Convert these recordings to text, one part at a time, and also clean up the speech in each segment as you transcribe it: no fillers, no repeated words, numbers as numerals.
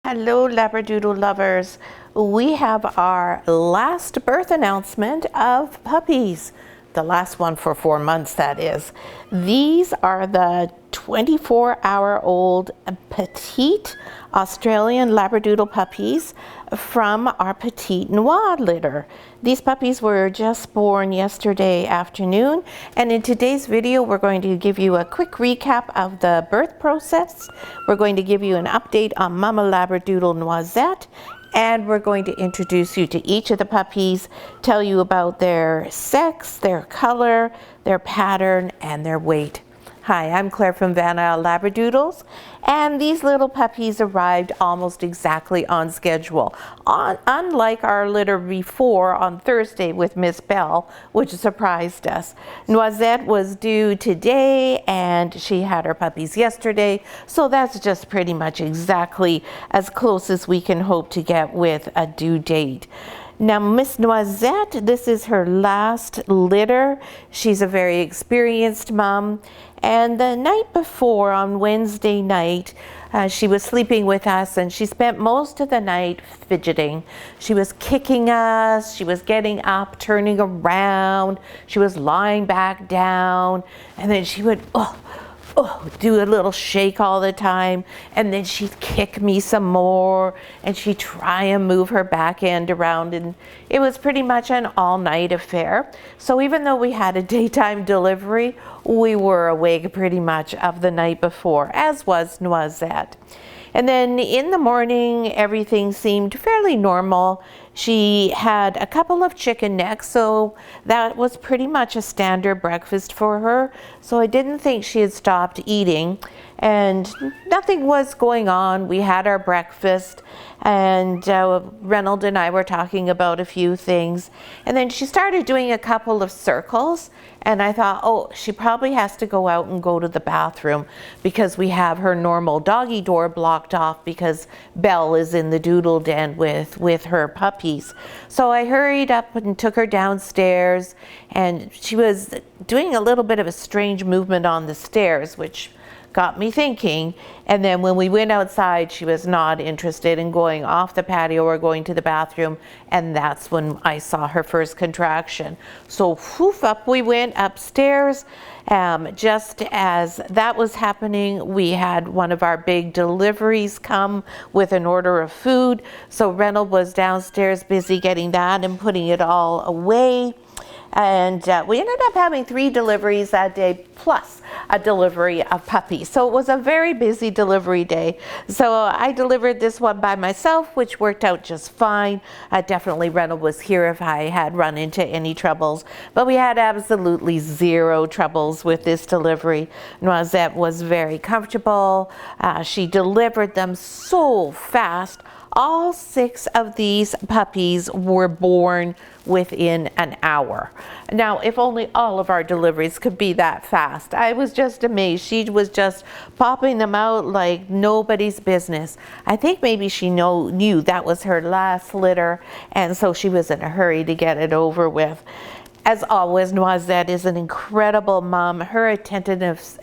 Hello Labradoodle lovers. We have our last birth announcement of puppies. The last one for 4 months, that is. These are the 24-hour-old Petite Australian Labradoodle puppies from our Petite Noix litter. These puppies were just born yesterday afternoon, and in today's video we're going to give you a quick recap of the birth process. We're going to give you an update on Mama Labradoodle Noisette, and we're going to introduce you to each of the puppies, tell you about their sex, their color, their pattern, and their weight. Hi, I'm Claire from Van Isle Labradoodles, and these little puppies arrived almost exactly on schedule. Unlike our litter before on Thursday with Miss Bell, which surprised us. Noisette was due today, and she had her puppies yesterday, so that's just pretty much exactly as close as we can hope to get with a due date. Now, Miss Noisette, this is her last litter. She's a very experienced mom. And the night before, on Wednesday night, she was sleeping with us, and she spent most of the night fidgeting. She was kicking us, she was getting up, turning around, she was lying back down, and then she would, do a little shake all the time, and then she'd kick me some more, and she'd try and move her back end around, and it was pretty much an all-night affair. So even though we had a daytime delivery, we were awake pretty much of the night before, as was Noisette. And then in the morning, everything seemed fairly normal. She had a couple of chicken necks, so that was pretty much a standard breakfast for her. So I didn't think she had stopped eating, and nothing was going on. We had our breakfast, and Reynolds and I were talking about a few things. And then she started doing a couple of circles, and I thought, oh, she probably has to go out and go to the bathroom because we have her normal doggy door blocked off because Belle is in the doodle den with her puppies. So I hurried up and took her downstairs, and she was doing a little bit of a strange movement on the stairs, which got me thinking. And then when we went outside, she was not interested in going off the patio or going to the bathroom, and that's when I saw her first contraction. So whoof, up we went upstairs. Just as that was happening, we had one of our big deliveries come with an order of food. So Reynolds was downstairs busy getting that and putting it all away. And we ended up having 3 deliveries that day, plus a delivery of puppies. So it was a very busy delivery day. So I delivered this one by myself, which worked out just fine. Definitely Reynolds was here if I had run into any troubles. But we had absolutely 0 troubles with this delivery. Noisette was very comfortable. She delivered them so fast. All 6 of these puppies were born within an hour. Now, if only all of our deliveries could be that fast. I was just amazed. She was just popping them out like nobody's business. I think maybe she knew that was her last litter, and so she was in a hurry to get it over with. As always, Noisette is an incredible mom. Her attentiveness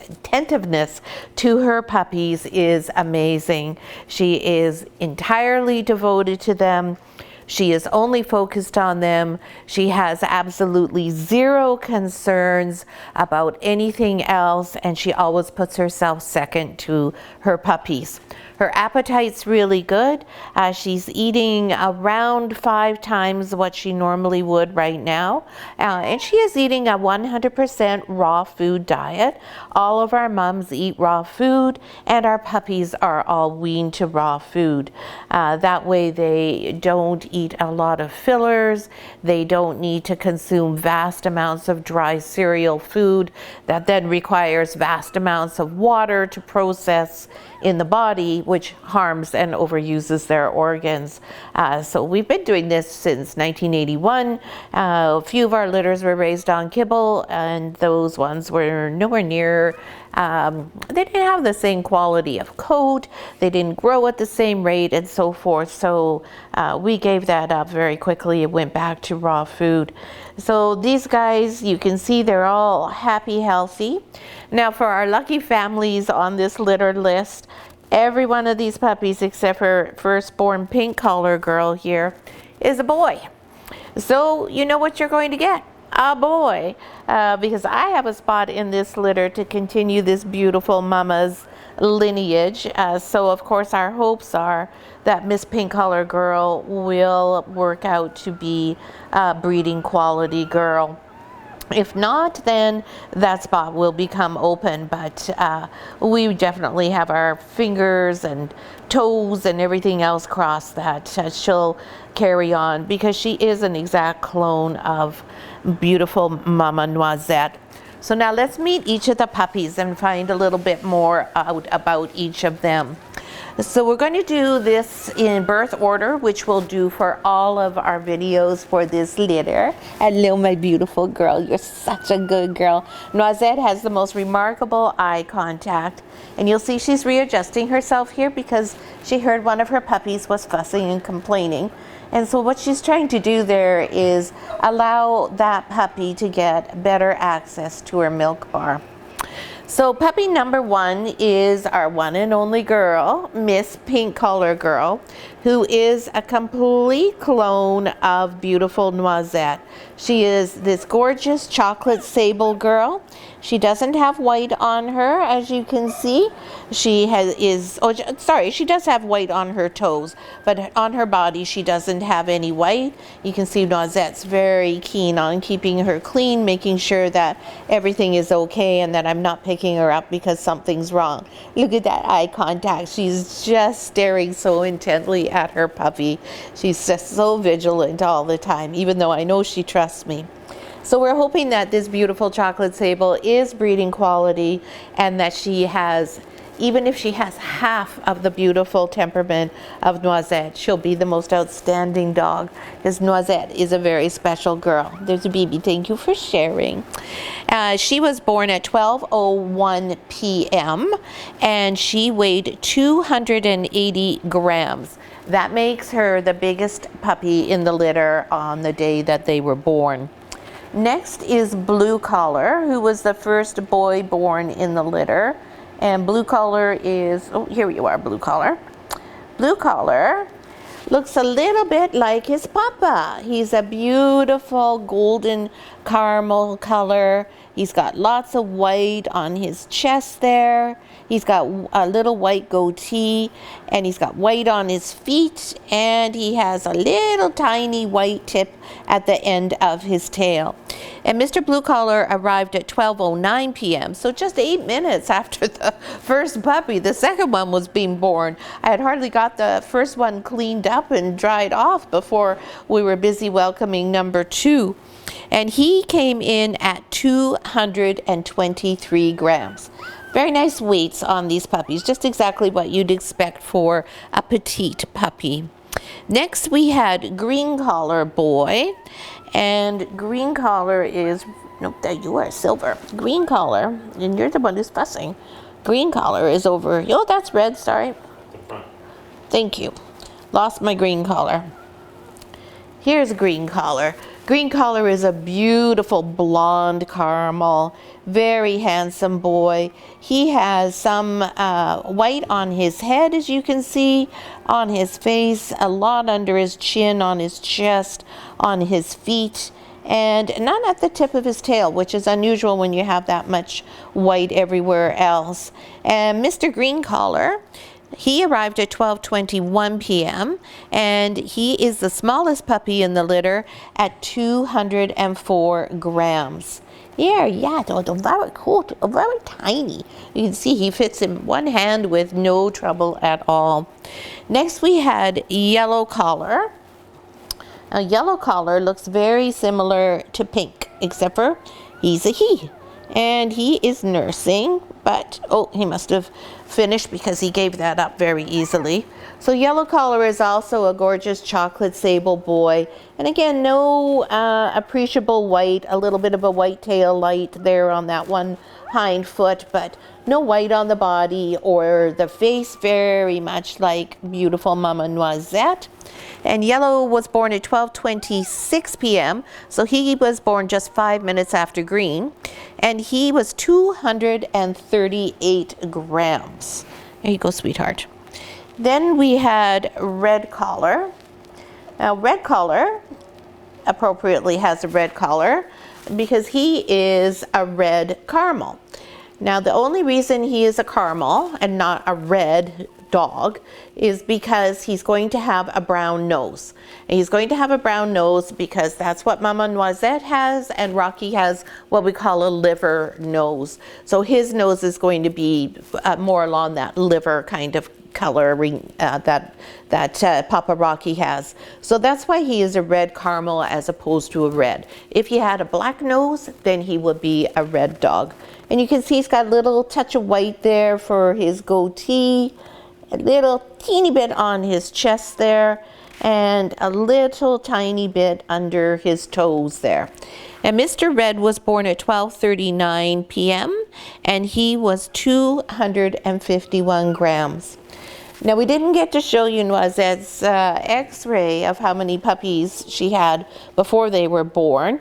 to her puppies is amazing. She is entirely devoted to them. She is only focused on them. She has absolutely 0 concerns about anything else, and she always puts herself second to her puppies. Her appetite's really good. She's eating around 5 times what she normally would right now. And she is eating a 100% raw food diet. All of our moms eat raw food, and our puppies are all weaned to raw food. That way they don't eat a lot of fillers. They don't need to consume vast amounts of dry cereal food that then requires vast amounts of water to process in the body, which harms and overuses their organs. So we've been doing this since 1981. A few of our litters were raised on kibble, and those ones were nowhere near, they didn't have the same quality of coat, they didn't grow at the same rate, and so forth. So we gave that up very quickly and went back to raw food. So these guys, you can see they're all happy, healthy. Now for our lucky families on this litter list, Every one of these puppies, except for firstborn pink collar girl here, is a boy. So you know what you're going to get, a boy, because I have a spot in this litter to continue this beautiful mama's lineage. So of course our hopes are that Miss Pink Collar Girl will work out to be a breeding quality girl. If not, then that spot will become open, but we definitely have our fingers and toes and everything else crossed that she'll carry on, because she is an exact clone of beautiful Mama Noisette. So now let's meet each of the puppies and find a little bit more out about each of them. So we're going to do this in birth order, which we'll do for all of our videos for this litter. Hello, my beautiful girl. You're such a good girl. Noisette has the most remarkable eye contact. And you'll see she's readjusting herself here because she heard one of her puppies was fussing and complaining. And so what she's trying to do there is allow that puppy to get better access to her milk bar. So puppy number 1 is our one and only girl, Miss Pink Collar Girl, who is a complete clone of beautiful Noisette. She is this gorgeous chocolate sable girl. She doesn't have white on her, as you can see. She she does have white on her toes, but on her body she doesn't have any white. You can see Noisette's very keen on keeping her clean, making sure that everything is okay and that I'm not picking her up because something's wrong. Look at that eye contact. She's just staring so intently at her puppy. She's just so vigilant all the time, even though I know she trusts me. So we're hoping that this beautiful chocolate sable is breeding quality, and that she has, even if she has half of the beautiful temperament of Noisette, she'll be the most outstanding dog, because Noisette is a very special girl. There's a baby. Thank you for sharing. She was born at 12:01 p.m. and she weighed 280 grams. That makes her the biggest puppy in the litter on the day that they were born. Next is Blue Collar, who was the first boy born in the litter. And Blue Collar is, oh, here you are, Blue Collar. Blue Collar looks a little bit like his papa. He's a beautiful golden caramel color. He's got lots of white on his chest there. He's got a little white goatee, and he's got white on his feet, and he has a little tiny white tip at the end of his tail. And Mr. Blue Collar arrived at 12:09 p.m., so just 8 minutes after the first puppy. The second one was being born. I had hardly got the first one cleaned up and dried off before we were busy welcoming number 2. And he came in at 223 grams. Very nice weights on these puppies, just exactly what you'd expect for a petite puppy. Next we had Green Collar Boy, and Green Collar is, nope, there you are, Silver. Green Collar, and you're the one who's fussing. Green Collar is over, oh, that's red, sorry. Thank you. Lost my Green Collar. Here's Green Collar. Green Collar is a beautiful blonde caramel, very handsome boy. He has some white on his head, as you can see, on his face, a lot under his chin, on his chest, on his feet, and none at the tip of his tail, which is unusual when you have that much white everywhere else. And Mr. Green Collar, he arrived at 12:21 p.m. and he is the smallest puppy in the litter at 204 grams. Yeah, very cool, very tiny. You can see he fits in one hand with no trouble at all. Next we had Yellow Collar. Now, Yellow Collar looks very similar to Pink, except for he's a he. And he is nursing, but, oh, he must have finished because he gave that up very easily. So Yellow Collar is also a gorgeous chocolate sable boy. And again, no appreciable white, a little bit of a white tail light there on that one hind foot, but no white on the body or the face, very much like beautiful Mama Noisette. And Yellow was born at 12:26 p.m., so he was born just 5 minutes after Green, and he was 238 grams. There you go, sweetheart. Then we had red collar. Now, red collar appropriately has a red collar because he is a red caramel. Now, the only reason he is a caramel and not a red dog is because he's going to have a brown nose. And he's going to have a brown nose because that's what Mama Noisette has, and Rocky has what we call a liver nose. So his nose is going to be more along that liver kind of coloring that Papa Rocky has. So that's why he is a red caramel as opposed to a red. If he had a black nose, then he would be a red dog. And you can see he's got a little touch of white there for his goatee, a little teeny bit on his chest there, and a little tiny bit under his toes there. And Mr. Red was born at 12:39 p.m. and he was 251 grams. Now, we didn't get to show you Noisette's x-ray of how many puppies she had before they were born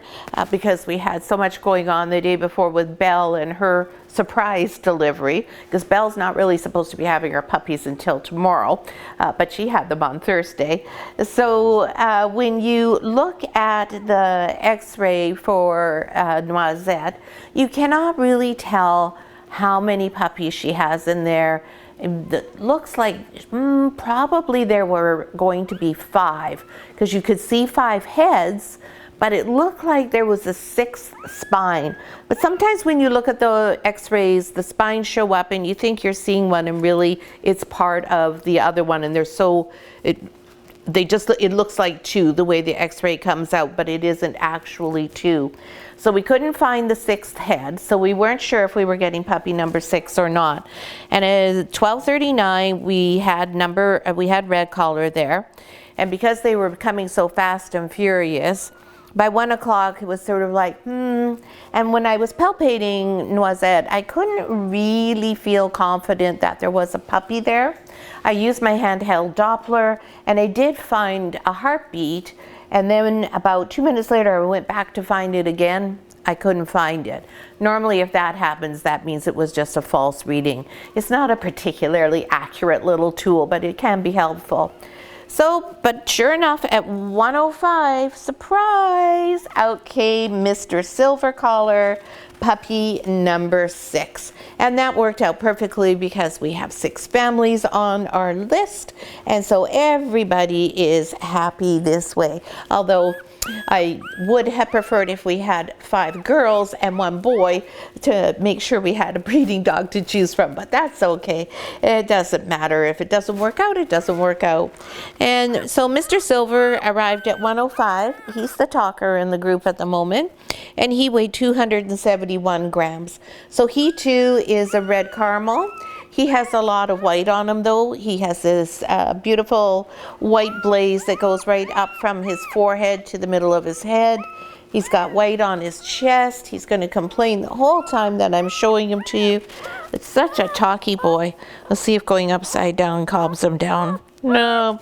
because we had so much going on the day before with Belle and her surprise delivery, because Belle's not really supposed to be having her puppies until tomorrow, but she had them on Thursday. So when you look at the x-ray for Noisette, you cannot really tell how many puppies she has in there. It looks like probably there were going to be 5, because you could see 5 heads, but it looked like there was a 6th spine. But sometimes when you look at the x-rays, the spines show up and you think you're seeing one, and really it's part of the other one, and they're so, it looks like 2 the way the x-ray comes out, but it isn't actually 2. So we couldn't find the 6th head, so we weren't sure if we were getting puppy number 6 or not. And at 12:39, we had red collar there, and because they were coming so fast and furious, by 1 o'clock it was sort of like, And when I was palpating Noisette, I couldn't really feel confident that there was a puppy there. I used my handheld Doppler, and I did find a heartbeat. And then about 2 minutes later, I went back to find it again. I couldn't find it. Normally, if that happens, that means it was just a false reading. It's not a particularly accurate little tool, but it can be helpful. So, but sure enough, at 1:05, surprise, out came Mr. Silver Collar, puppy number 6. And that worked out perfectly because we have 6 families on our list, and so everybody is happy this way. Although I would have preferred if we had 5 girls and 1 boy to make sure we had a breeding dog to choose from, but that's okay. It doesn't matter. If it doesn't work out, it doesn't work out. And so Mr. Silver arrived at 1:05. He's the talker in the group at the moment, and he weighed 271 grams. So he too is a red caramel. He has a lot of white on him though. He has this beautiful white blaze that goes right up from his forehead to the middle of his head. He's got white on his chest. He's going to complain the whole time that I'm showing him to you. It's such a talky boy. Let's see if going upside down calms him down. No,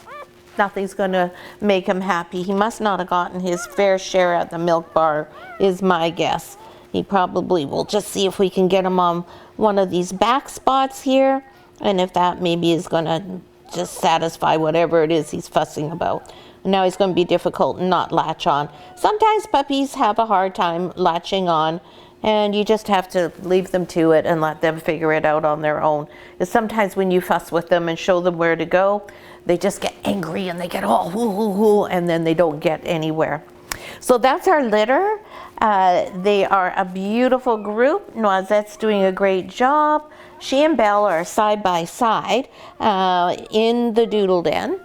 nothing's going to make him happy. He must not have gotten his fair share at the milk bar, is my guess. He probably will. Just see if we can get him on one of these back spots here, and if that maybe is going to just satisfy whatever it is he's fussing about. Now he's going to be difficult and not latch on. Sometimes puppies have a hard time latching on, and you just have to leave them to it and let them figure it out on their own. Because sometimes when you fuss with them and show them where to go, they just get angry and they get all hoo hoo hoo, and then they don't get anywhere. So that's our litter. They are a beautiful group. Noisette's doing a great job. She and Belle are side by side in the doodle den.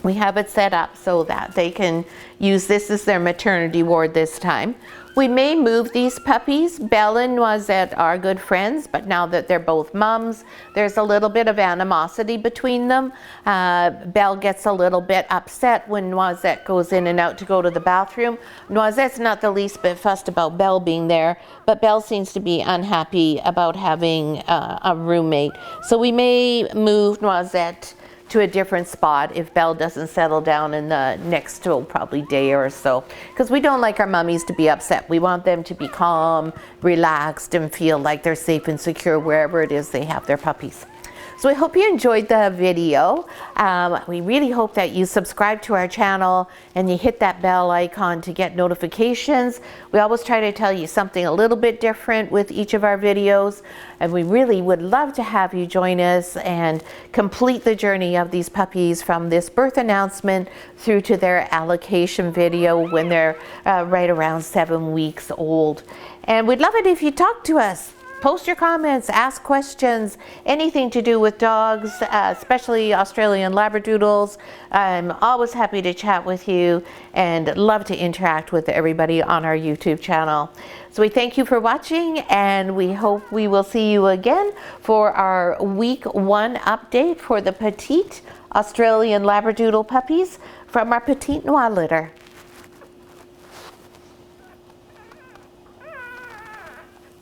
We have it set up so that they can use this as their maternity ward this time. We may move these puppies. Belle and Noisette are good friends, but now that they're both mums, there's a little bit of animosity between them. Belle gets a little bit upset when Noisette goes in and out to go to the bathroom. Noisette's not the least bit fussed about Belle being there, but Belle seems to be unhappy about having a roommate. So we may move Noisette to a different spot if Belle doesn't settle down in the next probably day or so, because we don't like our mummies to be upset. We want them to be calm, relaxed, and feel like they're safe and secure wherever it is they have their puppies. So I hope you enjoyed the video. We really hope that you subscribe to our channel and you hit that bell icon to get notifications. We always try to tell you something a little bit different with each of our videos, and we really would love to have you join us and complete the journey of these puppies from this birth announcement through to their allocation video when they're right around 7 weeks old. And we'd love it if you talk to us. Post your comments, ask questions, anything to do with dogs, especially Australian Labradoodles. I'm always happy to chat with you and love to interact with everybody on our YouTube channel. So we thank you for watching, and we hope we will see you again for our week 1 update for the Petite Australian Labradoodle puppies from our Petite Noix litter.